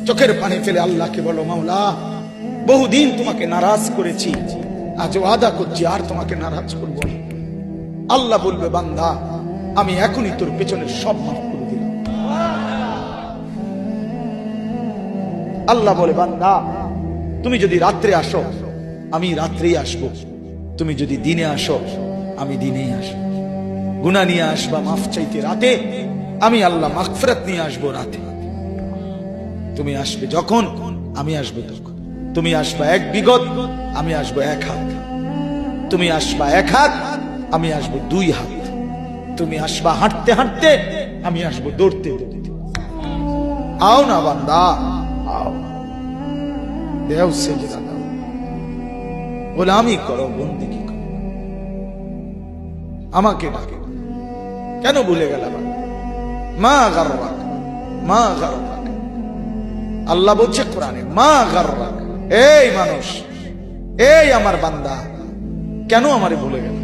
চোখের পানি ফেলে আল্লাহকে বলো, মাওলা বহুদিন তোমাকে নারাজ করেছি, আজ ওয়াদা করছি আর তোমাকে নারাজ করব না। আল্লাহ বলবে, বান্দা আমি এখনই তোর পেছনের সব মাফ করে দিলাম। আল্লাহ বলে, বান্দা তুমি যদি রাত্রে আসো আমি রাত্রেই আসবো, তুমি যদি দিনে আসো আমি দিনেই আসবো। গুনাহ নিয়ে আসবা মাফ চাইতে রাতে, আমি আল্লাহ মাগফিরাত নিয়ে আসবো রাতে। তুমি আসবে যখন আমি আসবো তখন। তুমি আসবা এক বিগত, আমি আসবো এক হাত। তুমি আসবা এক হাত, আমি আসবো দুই হাত। তুমি আসবা হাঁটতে হাঁটতে, আমি আসবো দৌড়তে দৌড়তে। আও না বান্দা, আও, দেও সেজদা দাও, গোলামি করো, বন্দেগী করো, আমাকে ডাকে। কেন ভুলে গেলাম? মা গাররাক, মা গাররাক। আল্লাহ বলছে কোরআনে, মা গাররাক। এই মানুষ, এই আমার বান্দা, কেন আমারে ভুলে গেল?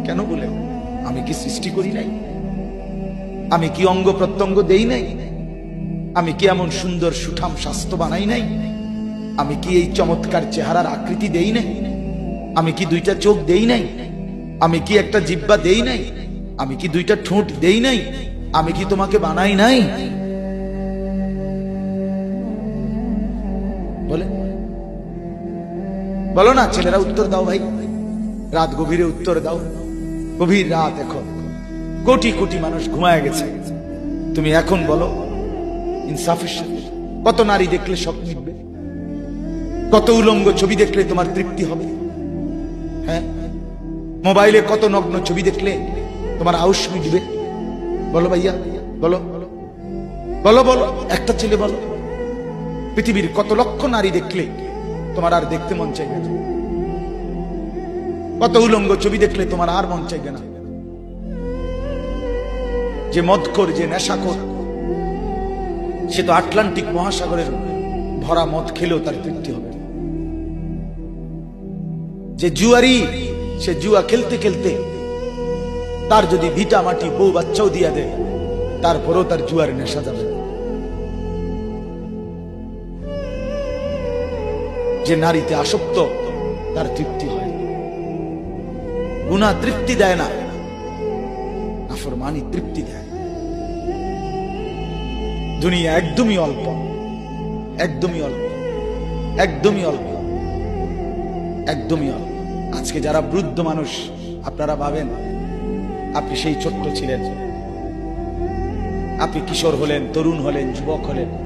কেন ভুলে গেল? আমি কি সৃষ্টি করি নাই? আমি কি অঙ্গ প্রত্যঙ্গ দেই নাই? আমি কি এমন সুন্দর সুঠাম স্বাস্থ্য বানাই নাই? আমি কি এই চমৎকার চেহারার আকৃতি দেই নাই? আমি কি দুইটা চোখ দেই নাই? আমি কি একটা জিহ্বা দেই নাই? আমি কি দুইটা ঠোঁট দেই নাই? আমি কি তোমাকে বানাই নাই? বলে বলো না ছেলেরা, উত্তর দাও ভাই, রাত গভীরে উত্তর দাও। গভীর রাত, এখন কোটি কোটি মানুষ ঘুমায় গেছে। তুমি এখন বলো ইনসাফের সাথে, কত নারী দেখলে সব মিটবে? কত উলঙ্গ ছবি দেখলে তোমার তৃপ্তি হবে? হ্যাঁ, মোবাইলে কত নগ্ন ছবি দেখলে তোমার আউশ মিটবে? বলো ভাইয়া, বলো বলো বলো, একটা ছেলে বলো। পৃথিবীর কত লক্ষ নারী দেখলে তোমার আর দেখতে মন চাইবে না? কত উলঙ্গ ছবি দেখলে তোমার আর মন চাইবে না? যে মদখোর, যে নেশাখোর, সে তো আটলান্টিক মহাসাগরের ভরা মদ খেলেও তার তৃপ্তি হবে। যে জুয়ারি, সে জুয়া খেলতে খেলতে তার যদি ভিটা মাটি বউ বাচ্চাও দিয়া দেয়, তারপরেও তার জুয়ার নেশা যাবে। যে নারীতে আসক্ত, তার তৃপ্তি হয়। গুনাহ তৃপ্তি দেয় না, নাফরমানি তৃপ্তি দেয়। দুনিয়া একদমই অল্প, একদমই অল্প, একদমই অল্প, একদমই অল্প। আজকে যারা বৃদ্ধ মানুষ, আপনারা ভাবেন আপনি সেই ছোট্ট ছিলেন, আপনি কিশোর হলেন, তরুণ হলেন, যুবক হলেন,